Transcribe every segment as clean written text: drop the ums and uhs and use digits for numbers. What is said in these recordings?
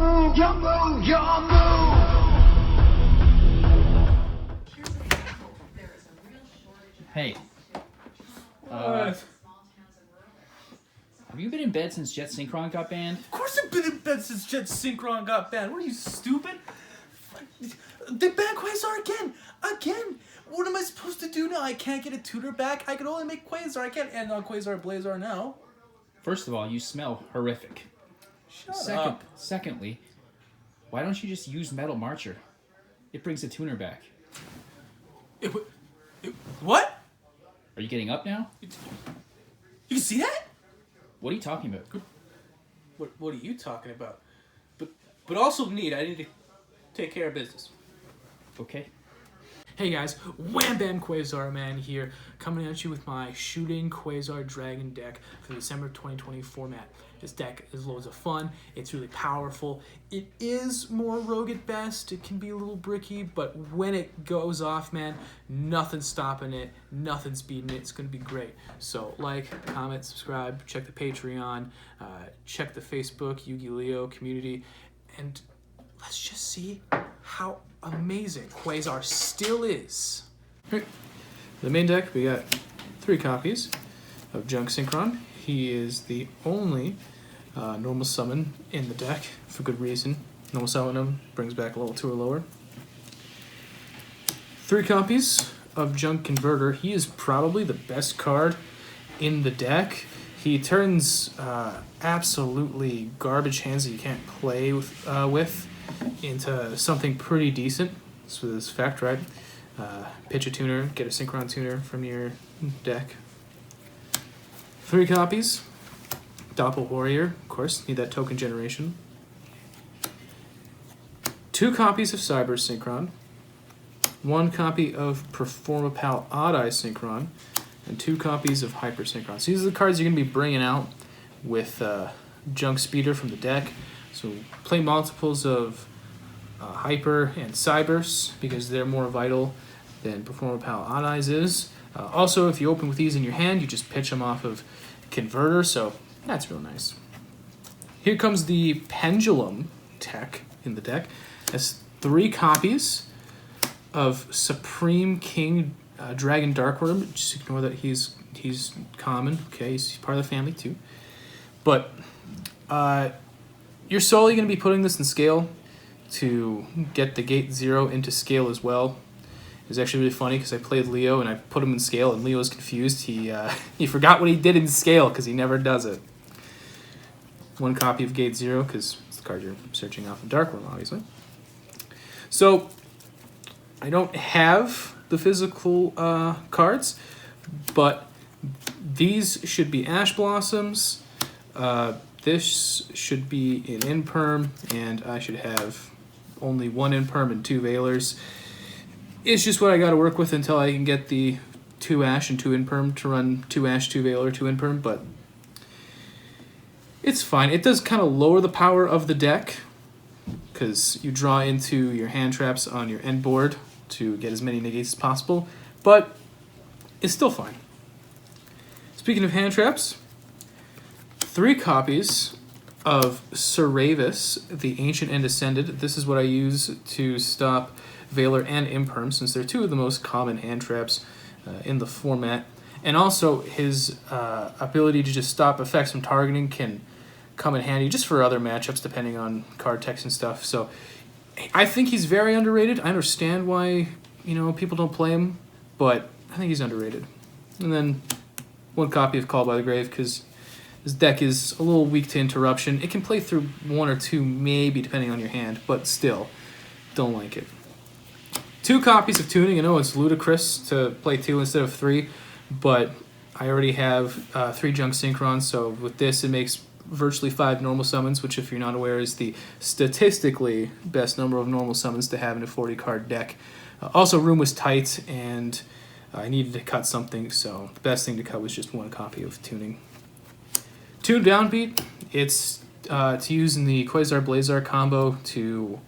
move, your move, your move. Hey. What? Have you been in bed since Jet Synchron got banned? Of course I've been in bed since Jet Synchron got banned. What are you, stupid? They banned Quasar again! Again! What am I supposed to do now? I can't get a tutor back. I can only make Quasar. I can't end on Quasar Blazar now. First of all, you smell horrific. Shut up. Secondly, why don't you just use Metal Marcher? It brings the tuner back. What? Are you getting up now? You see that? What are you talking about? What are you talking about? But also I need to take care of business. Okay. Hey guys, Wham Bam Quasar Man here, coming at you with my Shooting Quasar Dragon deck for the December 2020 format. This deck is loads of fun, it's really powerful, it is more rogue at best, it can be a little bricky, but when it goes off, man, nothing's stopping it, nothing's beating it, it's going to be great. So like, comment, subscribe, check the Patreon, check the Facebook Yu-Gi-Oh! Community, and let's just see how amazing Quasar still is. Right. The main deck, we got 3 copies of Junk Synchron. He is the only normal summon in the deck, for good reason. Normal summon him, brings back a level 2 or lower. 3 copies of Junk Converter. He is probably the best card in the deck. He turns absolutely garbage hands that you can't play with into something pretty decent. This was this fact, right? Pitch a tuner, get a Synchron tuner from your deck. 3 copies. Doppel Warrior, of course, need that token generation. 2 copies of Cyber Synchron. 1 copy of Performapal Odd-Eye Synchron. And 2 copies of Hyper Synchron. So these are the cards you're going to be bringing out with Junk Speeder from the deck. So play multiples of Hyper and Cybers because they're more vital than Performapal Odd-Eyes is. Also, if you open with these in your hand, you just pitch them off of Converter, so that's real nice. Here comes the Pendulum tech in the deck. That's 3 copies of Supreme King Dragon Darkworm. Just ignore that he's common. Okay, he's part of the family too. But you're solely going to be putting this in scale to get the Gate 0 into scale as well. It was actually really funny because I played Leo and I put him in scale and Leo was confused. He forgot what he did in scale because he never does it. 1 copy of Gate 0 because it's the card you're searching off of Darkworm, obviously. So I don't have the physical cards, but these should be Ash Blossoms. This should be an Imperm, and I should have only 1 Imperm and 2 Veilers. It's just what I got to work with until I can get the 2 Ash and 2 Imperm to run 2 Ash, 2 Veiler, 2 Imperm, but it's fine. It does kind of lower the power of the deck because you draw into your hand traps on your end board to get as many negates as possible, but it's still fine. Speaking of hand traps, 3 copies of Seravis, the Ancient and Ascended. This is what I use to stop Veiler and Imperm, since they're 2 of the most common hand traps in the format. And also, his ability to just stop effects from targeting can come in handy just for other matchups, depending on card text and stuff. So I think he's very underrated. I understand why people don't play him, but I think he's underrated. And then 1 copy of Call by the Grave, because this deck is a little weak to interruption. It can play through 1 or 2, maybe, depending on your hand, but still, don't like it. 2 copies of Tuning. I know it's ludicrous to play 2 instead of 3, but I already have 3 Junk Synchrons, so with this it makes virtually 5 normal summons, which, if you're not aware, is the statistically best number of normal summons to have in a 40-card deck. Also, room was tight, and I needed to cut something, so the best thing to cut was just 1 copy of Tuning. Tune Downbeat, it's to use in the Quasar Blazar combo to...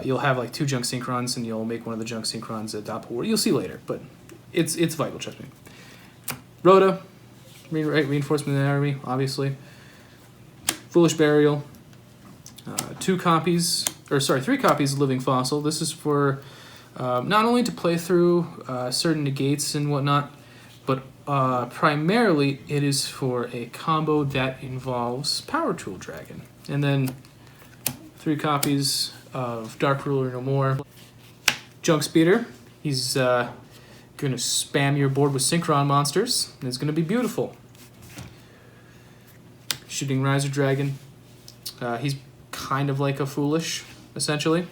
you'll have like 2 Junk Synchrons, and you'll make one of the Junk Synchrons a Doppel Warrior. You'll see later, but it's vital, trust me. Rhoda, Reinforcement of the Army, obviously. Foolish Burial. Three copies of Living Fossil. This is for not only to play through certain negates and whatnot, but primarily it is for a combo that involves Power Tool Dragon. And then 3 copies of Dark Ruler No More. Junk Speeder. He's going to spam your board with Synchron monsters, and it's going to be beautiful. Shooting Riser Dragon. He's kind of like a Foolish, essentially.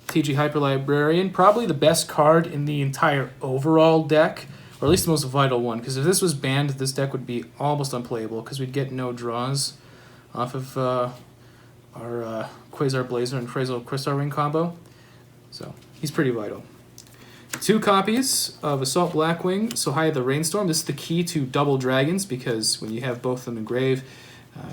TG Hyper Librarian, probably the best card in the entire overall deck, or at least the most vital one, because if this was banned, this deck would be almost unplayable, because we'd get no draws off of our Quasar Blazer and Crazel Crystal Ring combo. So, he's pretty vital. 2 copies of Assault Blackwing, Sohaya the Rainstorm. This is the key to double dragons, because when you have both of them in grave,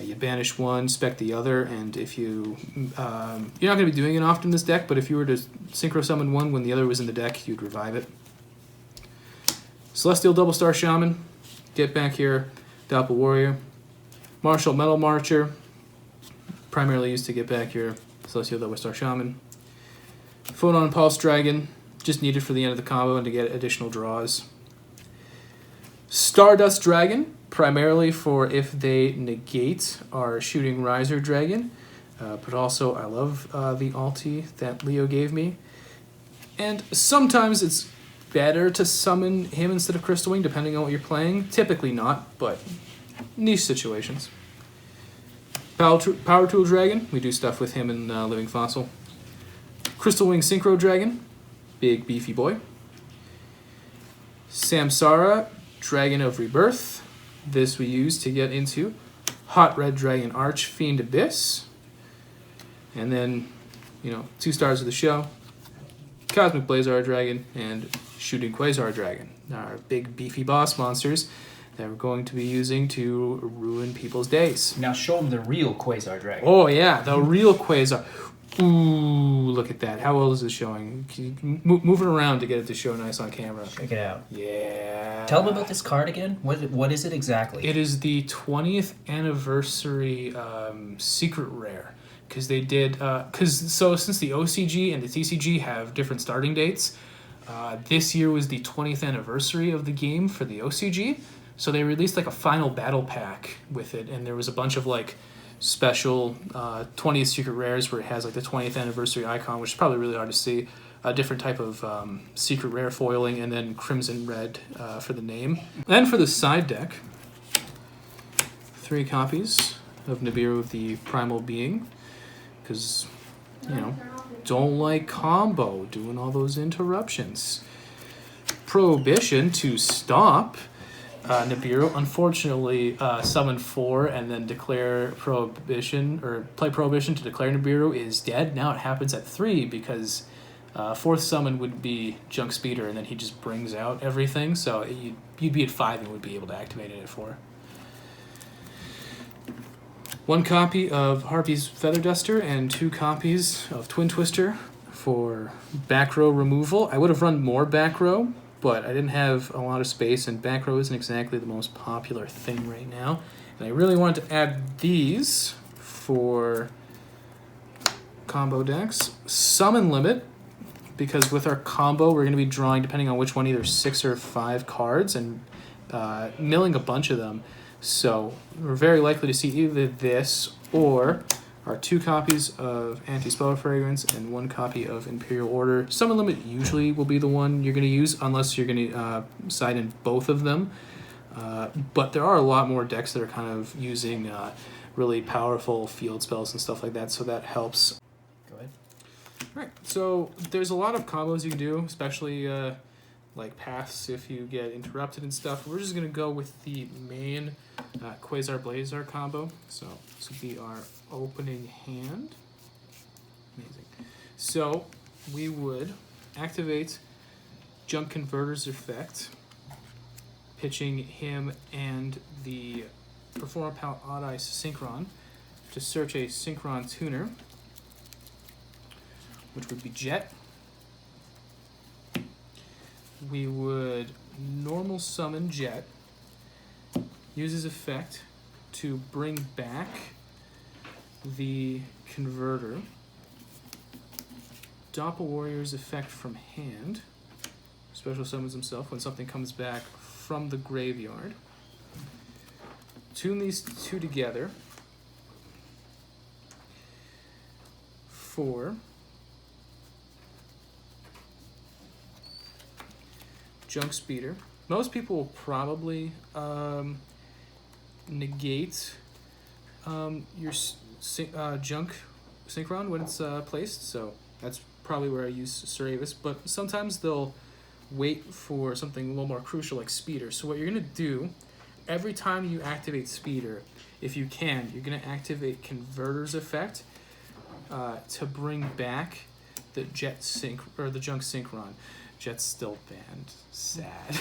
you banish one, spec the other, and if you... you're not going to be doing it often in this deck, but if you were to Synchro Summon one when the other was in the deck, you'd revive it. Celestial Double Star Shaman, Get Back Here, Doppel Warrior. Martial Metal Marcher, primarily used to get back here, Celestial Double Star Shaman. Photon Pulse Dragon, just needed for the end of the combo and to get additional draws. Stardust Dragon, primarily for if they negate our Shooting Riser Dragon, but also I love the ulti that Leo gave me. And sometimes it's better to summon him instead of Crystal Wing, depending on what you're playing. Typically not, but niche situations. Power Tool Dragon, we do stuff with him in Living Fossil. Crystal Wing Synchro Dragon, big beefy boy. Samsara, Dragon of Rebirth. This we use to get into Hot Red Dragon Archfiend Abyss. And then, 2 stars of the show. Cosmic Blazar Dragon and Shooting Quasar Dragon. Our big beefy boss monsters that we're going to be using to ruin people's days. Now show them the real Quasar Dragon. Oh yeah, the real Quasar. Ooh, look at that. How well is this showing? Can you move it around to get it to show nice on camera. Check it out. Yeah. Tell them about this card again. What is it exactly? It is the 20th anniversary secret rare. Because they did, since the OCG and the TCG have different starting dates, this year was the 20th anniversary of the game for the OCG. So they released like a final battle pack with it, and there was a bunch of like special 20th secret rares where it has like the 20th anniversary icon, which is probably really hard to see. A different type of secret rare foiling, and then crimson red for the name. And for the side deck, 3 copies of Nibiru the Primal Being, because don't like combo doing all those interruptions. Prohibition to stop. Nibiru unfortunately summon 4 and then declare Prohibition, or play Prohibition to declare Nibiru is dead. Now it happens at 3 because 4th summon would be Junk Speeder, and then he just brings out everything. So you'd be at 5 and would be able to activate it at 4. 1 copy of Harpy's Feather Duster and 2 copies of Twin Twister for back row removal. I would have run more back row, but I didn't have a lot of space, and back row isn't exactly the most popular thing right now. And I really wanted to add these for combo decks. Summon Limit, because with our combo, we're going to be drawing, depending on which one, either 6 or 5 cards, and milling a bunch of them. So we're very likely to see either this or our 2 copies of Anti-Spell Fragrance and 1 copy of Imperial Order. Summon Limit usually will be the one you're going to use, unless you're going to side in both of them. But there are a lot more decks that are kind of using really powerful field spells and stuff like that, so that helps. Go ahead. All right, so there's a lot of combos you can do, especially like paths if you get interrupted and stuff. We're just going to go with the main Quasar Blazar combo. So this will be our opening hand. Amazing. So we would activate Junk Converter's effect, pitching him and the Performa Pal Odd Ice Synchron to search a Synchron tuner, which would be Jet. We would normal summon Jet, use his effect to bring back the Converter. Doppel Warrior's effect from hand. Special summons himself when something comes back from the graveyard. Tune these two together for Junk Speeder. Most people will probably negate your Junk Synchron when it's placed, so that's probably where I use Saravis, but sometimes they'll wait for something a little more crucial like Speeder. So what you're going to do, every time you activate Speeder, if you can, you're going to activate Converter's effect to bring back the Jet Sync or the Junk Synchron. Jet's still banned. Sad.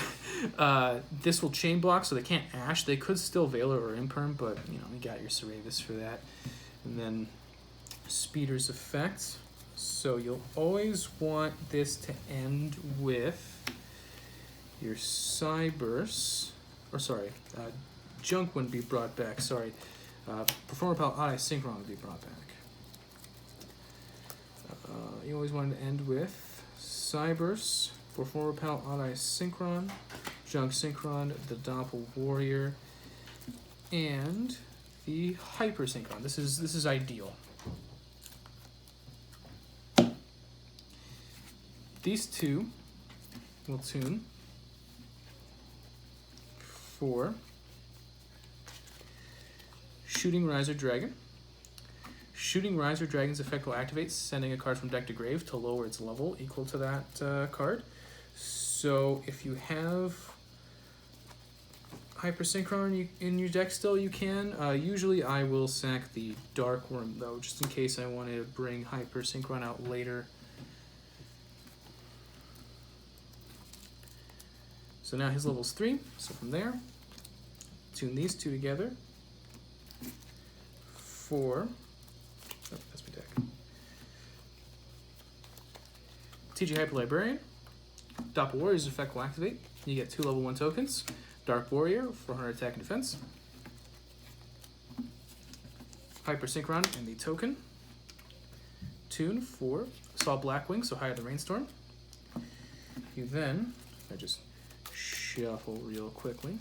This will chain block, so they can't Ash. They could still Veiler or Imperm, but you got your Saravis for that. And then Speeder's effect. So you'll always want this to end with your Cyburst, or sorry, Junk wouldn't be brought back, sorry. Performer Pal Eye Synchron would be brought back. You always want to end with Cyburst, Performer Pal Eye Synchron, Junk Synchron, the Doppel Warrior, and the Hyper Synchron. This is ideal. These two will tune for Shooting Riser Dragon. Shooting Riser Dragon's effect will activate, sending a card from deck to grave to lower its level equal to that card. So if you have Hyper Synchron in your deck still, you can. Usually I will sack the Dark Worm though, just in case I want to bring Hyper Synchron out later. So now his level's 3, so from there, tune these two together for, oh, that's my deck. TG Hyper Librarian, Doppel Warrior's effect will activate. You get 2 level 1 tokens. Dark Warrior, 400 attack and defense. Hyper Synchron and the token. Tune for Assault Blackwing, so higher the Rainstorm. You then, I just shuffle real quickly.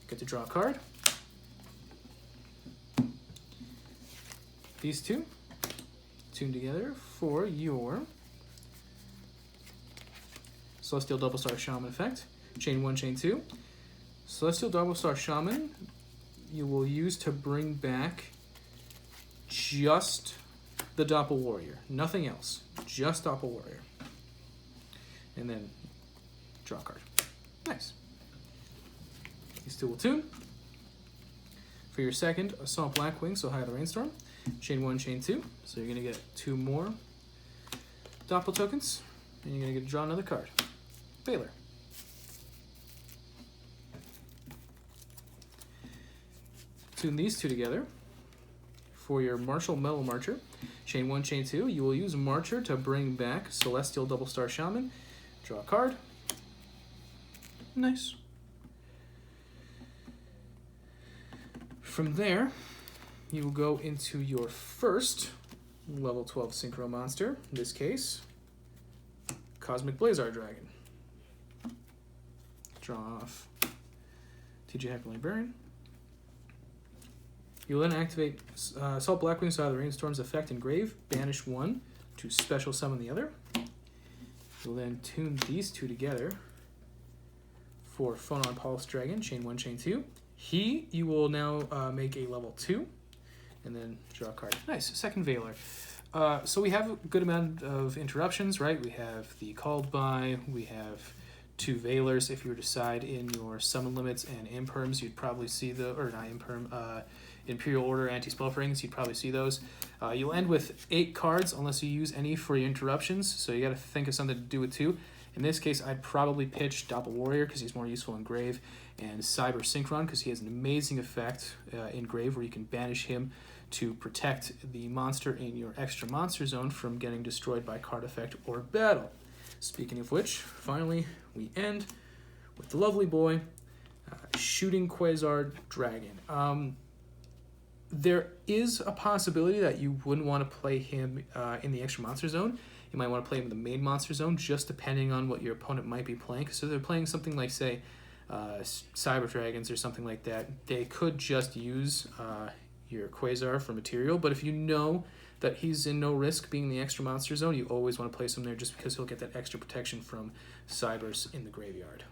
Get to draw a card. These two tune together for your Celestial Double Star Shaman effect. Chain 1, chain 2. Celestial Double Star Shaman you will use to bring back just the Doppel Warrior. Nothing else. Just Doppel Warrior. And then draw a card. Nice. These two will tune. For your second, Assault Blackwing, so high the Rainstorm. Chain 1, chain 2. So you're going to get 2 more Doppel tokens. And you're going to get to draw another card. Veiler. Tune these two together. For your Martial Metal Marcher, chain 1, chain 2, you will use Marcher to bring back Celestial Double Star Shaman. Draw a card. Nice. From there, you will go into your first level 12 Synchro monster, in this case, Cosmic Blazar Dragon. Draw off TG Hyper Librarian. You'll then activate Assault Blackwing, so the Rainstorm's effect in grave, banish 1 to special summon the other. You'll then tune these two together for Phonon Pulse Dragon, chain 1, chain 2. You will now make a level 2, and then draw a card. Nice, second Veiler. So we have a good amount of interruptions, right? We have the Called By, we have 2 Veilers. If you were to decide in your summon limits and imperms, you'd probably see or not imperm, Imperial Order anti-spell rings, you'd probably see those. You'll end with 8 cards unless you use any for your interruptions, so you got to think of something to do with 2. In this case, I'd probably pitch Doppel Warrior because he's more useful in grave, and Cyber Synchron because he has an amazing effect in grave where you can banish him to protect the monster in your extra monster zone from getting destroyed by card effect or battle. Speaking of which, finally we end with the lovely boy, shooting Quasar Dragon. There is a possibility that you wouldn't want to play him in the extra monster zone. You might want to play him in the main monster zone, just depending on what your opponent might be playing. So they're playing something like, say, Cyber Dragons or something like that. They could just use your Quasar for material, but if you know that he's in no risk being in the extra monster zone, you always want to place him there just because he'll get that extra protection from Cybers in the graveyard.